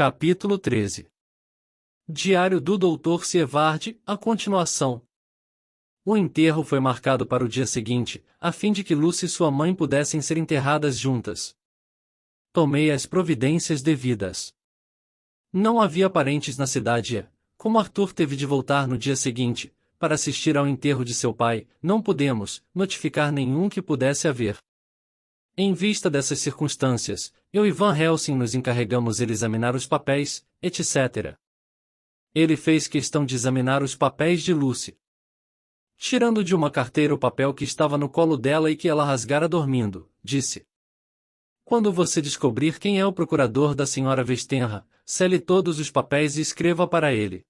Capítulo 13. Diário do Dr. Sievard, a continuação. O enterro foi marcado para o dia seguinte, a fim de que Lucy e sua mãe pudessem ser enterradas juntas. Tomei as providências devidas. Não havia parentes na cidade e, como Arthur teve de voltar no dia seguinte, para assistir ao enterro de seu pai, não pudemos notificar nenhum que pudesse haver. Em vista dessas circunstâncias, eu e Van Helsing nos encarregamos de examinar os papéis, etc. Ele fez questão de examinar os papéis de Lucy. Tirando de uma carteira o papel que estava no colo dela e que ela rasgara dormindo, disse: "Quando você descobrir quem é o procurador da Sra. Westenra, sele todos os papéis e escreva para ele.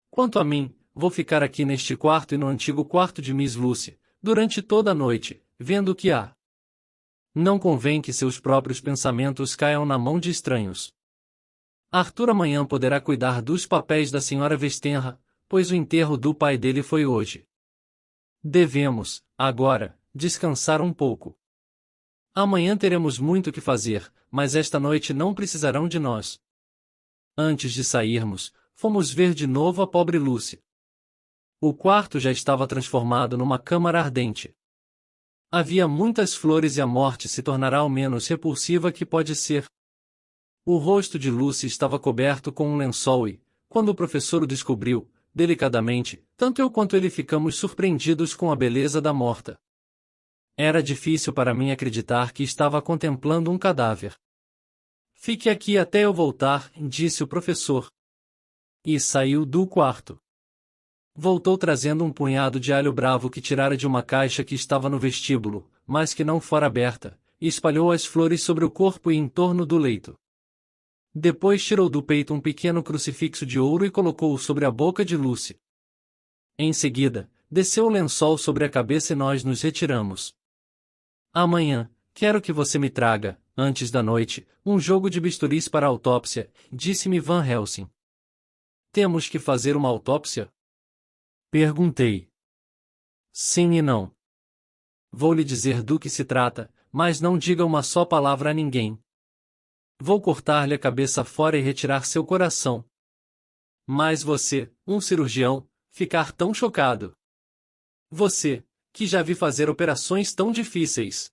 Quanto a mim, vou ficar aqui neste quarto e no antigo quarto de Miss Lucy, durante toda a noite, vendo o que há. Não convém que seus próprios pensamentos caiam na mão de estranhos. Arthur amanhã poderá cuidar dos papéis da Sra. Westenra, pois o enterro do pai dele foi hoje. Devemos, agora, descansar um pouco. Amanhã teremos muito que fazer, mas esta noite não precisarão de nós." Antes de sairmos, fomos ver de novo a pobre Lucy. O quarto já estava transformado numa câmara ardente. Havia muitas flores e a morte se tornará ao menos repulsiva que pode ser. O rosto de Lucy estava coberto com um lençol e, quando o professor o descobriu, delicadamente, tanto eu quanto ele ficamos surpreendidos com a beleza da morta. Era difícil para mim acreditar que estava contemplando um cadáver. "Fique aqui até eu voltar", disse o professor. E saiu do quarto. Voltou trazendo um punhado de alho bravo que tirara de uma caixa que estava no vestíbulo, mas que não fora aberta, e espalhou as flores sobre o corpo e em torno do leito. Depois tirou do peito um pequeno crucifixo de ouro e colocou-o sobre a boca de Lucy. Em seguida, desceu o lençol sobre a cabeça e nós nos retiramos. "Amanhã, quero que você me traga, antes da noite, um jogo de bisturis para a autópsia", disse-me Van Helsing. "Temos que fazer uma autópsia?" Perguntei. "Sim e não. Vou lhe dizer do que se trata, mas não diga uma só palavra a ninguém. Vou cortar-lhe a cabeça fora e retirar seu coração. Mas você, um cirurgião, ficar tão chocado. Você, que já vi fazer operações tão difíceis.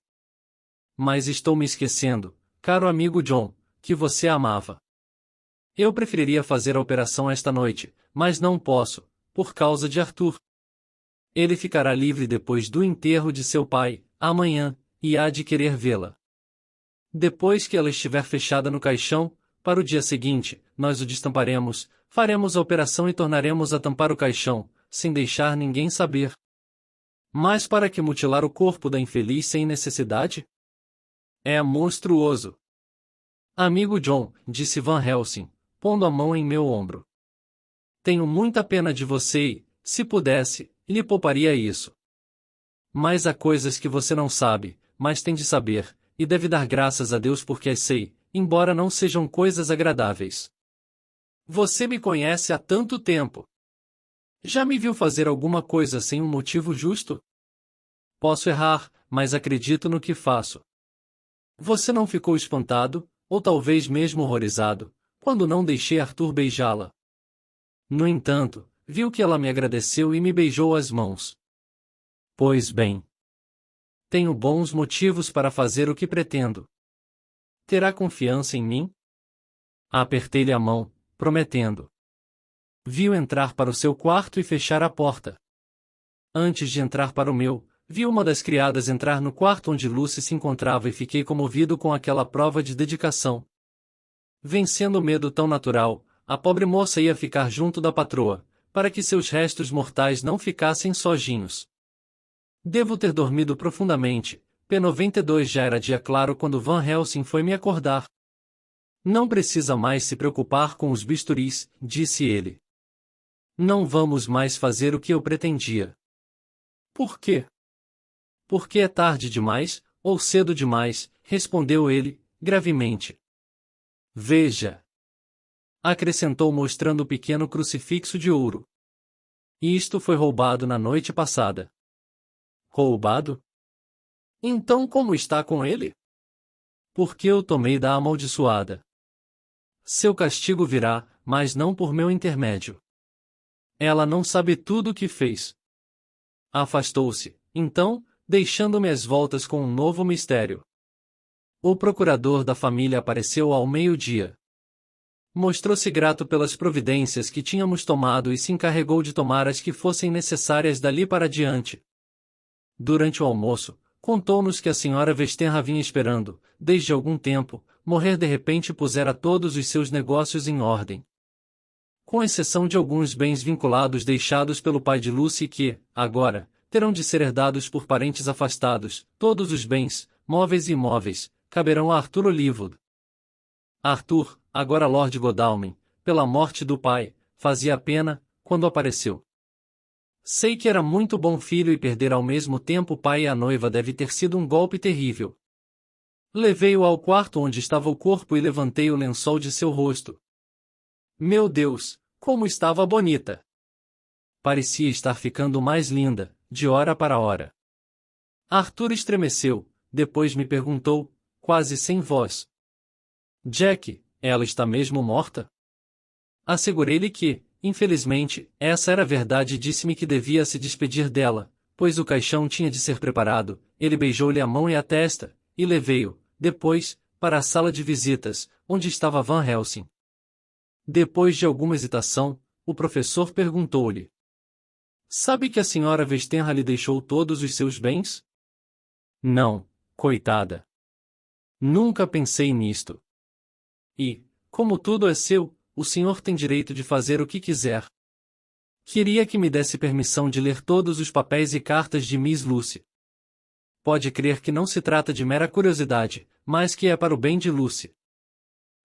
Mas estou me esquecendo, caro amigo John, que você amava. Eu preferiria fazer a operação esta noite, mas não posso, por causa de Arthur. Ele ficará livre depois do enterro de seu pai, amanhã, e há de querer vê-la. Depois que ela estiver fechada no caixão, para o dia seguinte, nós o destamparemos, faremos a operação e tornaremos a tampar o caixão, sem deixar ninguém saber. Mas para que mutilar o corpo da infeliz sem necessidade? É monstruoso." "Amigo John", disse Van Helsing, pondo a mão em meu ombro. "Tenho muita pena de você e, se pudesse, lhe pouparia isso. Mas há coisas que você não sabe, mas tem de saber, e deve dar graças a Deus porque as sei, embora não sejam coisas agradáveis. Você me conhece há tanto tempo. Já me viu fazer alguma coisa sem um motivo justo? Posso errar, mas acredito no que faço. Você não ficou espantado, ou talvez mesmo horrorizado, quando não deixei Arthur beijá-la? No entanto, viu que ela me agradeceu e me beijou as mãos. Pois bem. Tenho bons motivos para fazer o que pretendo. Terá confiança em mim?" Apertei-lhe a mão, prometendo. Viu entrar para o seu quarto e fechar a porta. Antes de entrar para o meu, vi uma das criadas entrar no quarto onde Lucy se encontrava e fiquei comovido com aquela prova de dedicação. Vencendo o medo tão natural, a pobre moça ia ficar junto da patroa, para que seus restos mortais não ficassem sojinhos. Devo ter dormido profundamente. P92 já era dia claro quando Van Helsing foi me acordar. "Não precisa mais se preocupar com os bisturis", disse ele. "Não vamos mais fazer o que eu pretendia." "Por quê?" "Porque é tarde demais, ou cedo demais", respondeu ele, gravemente. "Veja", acrescentou mostrando o pequeno crucifixo de ouro. "Isto foi roubado na noite passada." "Roubado? Então como está com ele?" "Porque eu tomei da amaldiçoada." Seu castigo virá, mas não por meu intermédio. Ela não sabe tudo o que fez. Afastou-se, então, deixando-me às voltas com um novo mistério. O procurador da família apareceu ao meio-dia. Mostrou-se grato pelas providências que tínhamos tomado e se encarregou de tomar as que fossem necessárias dali para diante. Durante o almoço, contou-nos que a senhora Westenra vinha esperando, desde algum tempo, morrer de repente e pusera todos os seus negócios em ordem. Com exceção de alguns bens vinculados deixados pelo pai de Lucy que, agora, terão de ser herdados por parentes afastados, todos os bens, móveis e imóveis, caberão a Arthur Olivewood. Arthur, agora Lord Godalming, pela morte do pai, fazia pena, quando apareceu. Sei que era muito bom filho e perder ao mesmo tempo o pai e a noiva deve ter sido um golpe terrível. Levei-o ao quarto onde estava o corpo e levantei o lençol de seu rosto. Meu Deus, como estava bonita! Parecia estar ficando mais linda, de hora para hora. Arthur estremeceu, depois me perguntou, quase sem voz: Jack, ela está mesmo morta? Assegurei-lhe que, infelizmente, essa era a verdade e disse-me que devia se despedir dela, pois o caixão tinha de ser preparado. Ele beijou-lhe a mão e a testa, e levei-o, depois, para a sala de visitas, onde estava Van Helsing. Depois de alguma hesitação, o professor perguntou-lhe: Sabe que a senhora Westenra lhe deixou todos os seus bens? Não, coitada. Nunca pensei nisto. E, como tudo é seu, o senhor tem direito de fazer o que quiser. Queria que me desse permissão de ler todos os papéis e cartas de Miss Lucy. Pode crer que não se trata de mera curiosidade, mas que é para o bem de Lucy.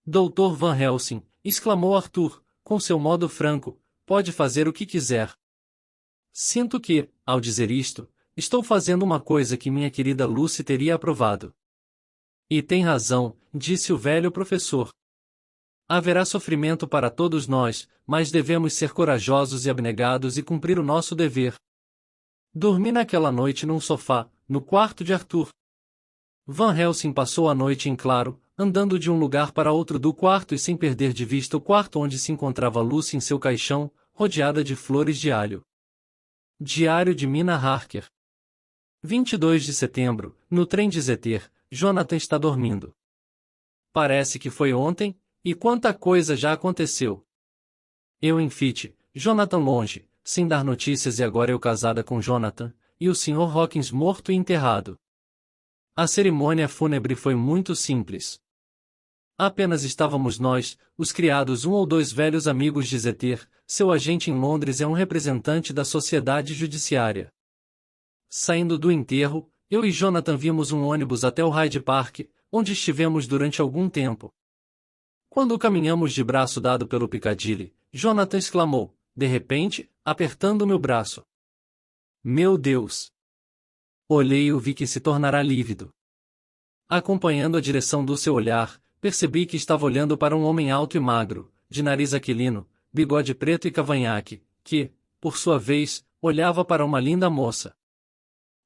Dr. Van Helsing, exclamou Arthur, com seu modo franco, pode fazer o que quiser. Sinto que, ao dizer isto, estou fazendo uma coisa que minha querida Lucy teria aprovado. E tem razão, disse o velho professor. Haverá sofrimento para todos nós, mas devemos ser corajosos e abnegados e cumprir o nosso dever. Dormi naquela noite num sofá, no quarto de Arthur. Van Helsing passou a noite em claro, andando de um lugar para outro do quarto e sem perder de vista o quarto onde se encontrava Lucy em seu caixão, rodeada de flores de alho. Diário de Mina Harker. 22 de setembro, no trem de Zeter, Jonathan está dormindo. Parece que foi ontem, e quanta coisa já aconteceu. Eu em Fitch, Jonathan longe, sem dar notícias e agora eu casada com Jonathan, e o Sr. Hawkins morto e enterrado. A cerimônia fúnebre foi muito simples. Apenas estávamos nós, os criados, um ou dois velhos amigos de Zeter, seu agente em Londres é um representante da sociedade judiciária. Saindo do enterro, eu e Jonathan vimos um ônibus até o Hyde Park, onde estivemos durante algum tempo. Quando caminhamos de braço dado pelo Piccadilly, Jonathan exclamou, de repente, apertando meu braço: Meu Deus! Olhei e o vi que se tornara lívido. Acompanhando a direção do seu olhar, percebi que estava olhando para um homem alto e magro, de nariz aquilino, bigode preto e cavanhaque, que, por sua vez, olhava para uma linda moça.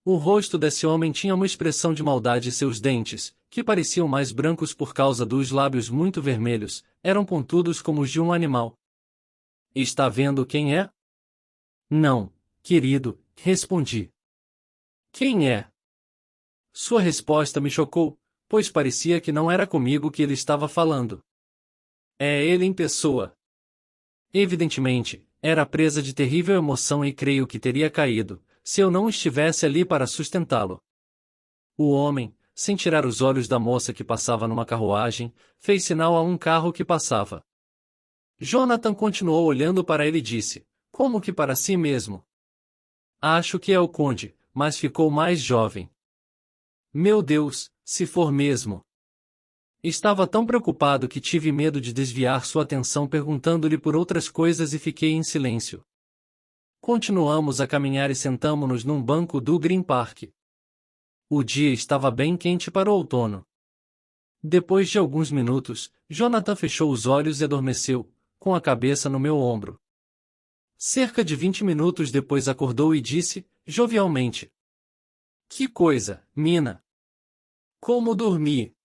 O rosto desse homem tinha uma expressão de maldade e seus dentes, que pareciam mais brancos por causa dos lábios muito vermelhos, eram pontudos como os de um animal. Está vendo quem é? Não, querido, respondi. Quem é? Sua resposta me chocou, pois parecia que não era comigo que ele estava falando. É ele em pessoa. Evidentemente, era presa de terrível emoção e creio que teria caído, se eu não estivesse ali para sustentá-lo. O homem, sem tirar os olhos da moça que passava numa carruagem, fez sinal a um carro que passava. Jonathan continuou olhando para ele e disse, como que para si mesmo: Acho que é o conde, mas ficou mais jovem. Meu Deus, se for mesmo. Estava tão preocupado que tive medo de desviar sua atenção perguntando-lhe por outras coisas e fiquei em silêncio. Continuamos a caminhar e sentamo-nos num banco do Green Park. O dia estava bem quente para o outono. Depois de alguns minutos, Jonathan fechou os olhos e adormeceu, com a cabeça no meu ombro. Cerca de 20 minutos depois acordou e disse, jovialmente: Que coisa, Mina! Como dormi!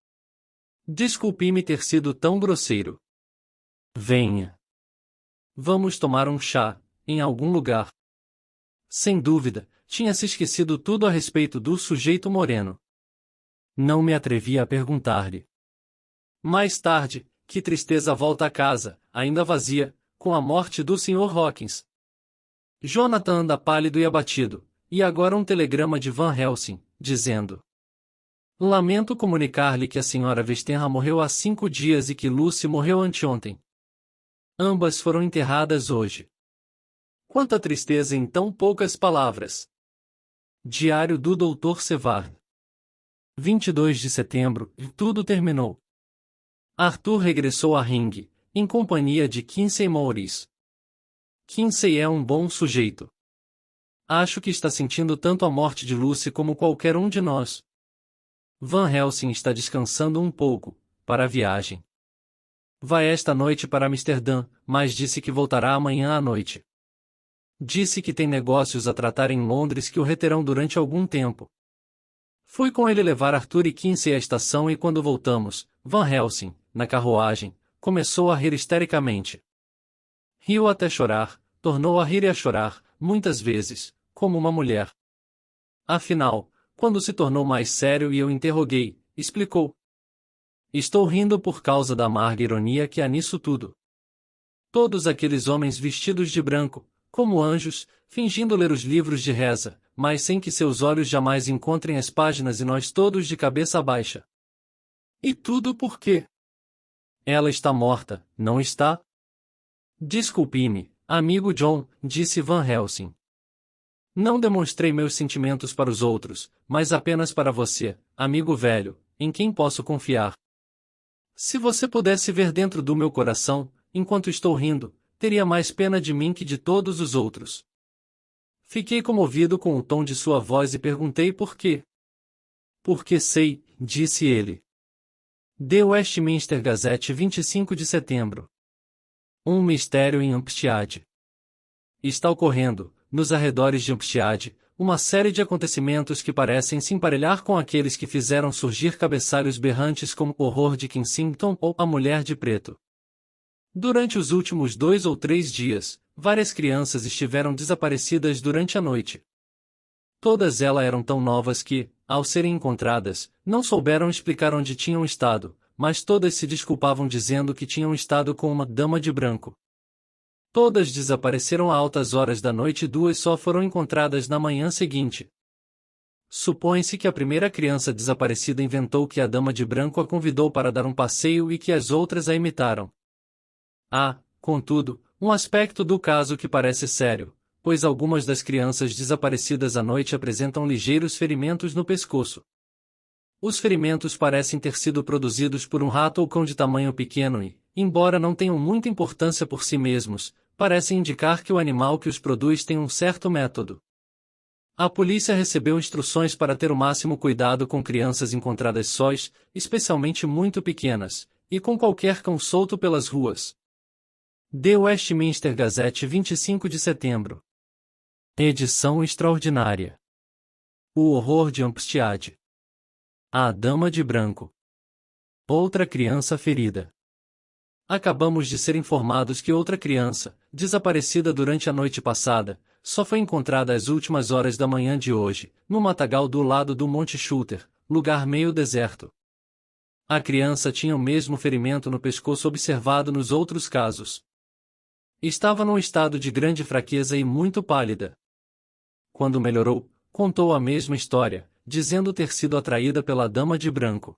Desculpe-me ter sido tão grosseiro. Venha. Vamos tomar um chá, em algum lugar. Sem dúvida, tinha se esquecido tudo a respeito do sujeito moreno. Não me atrevi a perguntar-lhe. Mais tarde, que tristeza volta a casa, ainda vazia, com a morte do Sr. Hawkins. Jonathan anda pálido e abatido, e agora um telegrama de Van Helsing, dizendo: lamento comunicar-lhe que a Sra. Westenra morreu há 5 dias e que Lucy morreu anteontem. Ambas foram enterradas hoje. Quanta tristeza em tão poucas palavras. Diário do Dr. Sevard. 22 de setembro, e tudo terminou. Arthur regressou a Ring, em companhia de Kinsey Morris. Kinsey é um bom sujeito. Acho que está sentindo tanto a morte de Lucy como qualquer um de nós. Van Helsing está descansando um pouco, para a viagem. Vai esta noite para Amsterdã, mas disse que voltará amanhã à noite. Disse que tem negócios a tratar em Londres que o reterão durante algum tempo. Fui com ele levar Arthur e Kinsey à estação e quando voltamos, Van Helsing, na carruagem, começou a rir histericamente. Riu até chorar, tornou a rir e a chorar, muitas vezes, como uma mulher. Afinal, quando se tornou mais sério e eu interroguei, explicou. Estou rindo por causa da amarga ironia que há nisso tudo. Todos aqueles homens vestidos de branco, como anjos, fingindo ler os livros de reza, mas sem que seus olhos jamais encontrem as páginas e nós todos de cabeça baixa. E tudo por quê? Ela está morta, não está? Desculpe-me, amigo John, disse Van Helsing. Não demonstrei meus sentimentos para os outros, mas apenas para você, amigo velho, em quem posso confiar. Se você pudesse ver dentro do meu coração, enquanto estou rindo, teria mais pena de mim que de todos os outros. Fiquei comovido com o tom de sua voz e perguntei por quê. Porque sei, disse ele. The Westminster Gazette 25 de setembro. Um mistério em Hampstead. Está ocorrendo, nos arredores de Hampstead, uma série de acontecimentos que parecem se emparelhar com aqueles que fizeram surgir cabeçalhos berrantes como o Horror de Kensington ou A Mulher de Preto. Durante os últimos 2 ou 3 dias, várias crianças estiveram desaparecidas durante a noite. Todas elas eram tão novas que, ao serem encontradas, não souberam explicar onde tinham estado, mas todas se desculpavam dizendo que tinham estado com uma dama de branco. Todas desapareceram a altas horas da noite e 2 só foram encontradas na manhã seguinte. Supõe-se que a primeira criança desaparecida inventou que a dama de branco a convidou para dar um passeio e que as outras a imitaram. Há, contudo, um aspecto do caso que parece sério, pois algumas das crianças desaparecidas à noite apresentam ligeiros ferimentos no pescoço. Os ferimentos parecem ter sido produzidos por um rato ou cão de tamanho pequeno e, embora não tenham muita importância por si mesmos, parecem indicar que o animal que os produz tem um certo método. A polícia recebeu instruções para ter o máximo cuidado com crianças encontradas sós, especialmente muito pequenas, e com qualquer cão solto pelas ruas. The Westminster Gazette 25 de setembro. Edição extraordinária. O Horror de Hampstead. A Dama de Branco. Outra criança ferida. Acabamos de ser informados que outra criança, desaparecida durante a noite passada, só foi encontrada às últimas horas da manhã de hoje, no matagal do lado do Monte Shooter, lugar meio deserto. A criança tinha o mesmo ferimento no pescoço observado nos outros casos. Estava num estado de grande fraqueza e muito pálida. Quando melhorou, contou a mesma história, dizendo ter sido atraída pela dama de branco.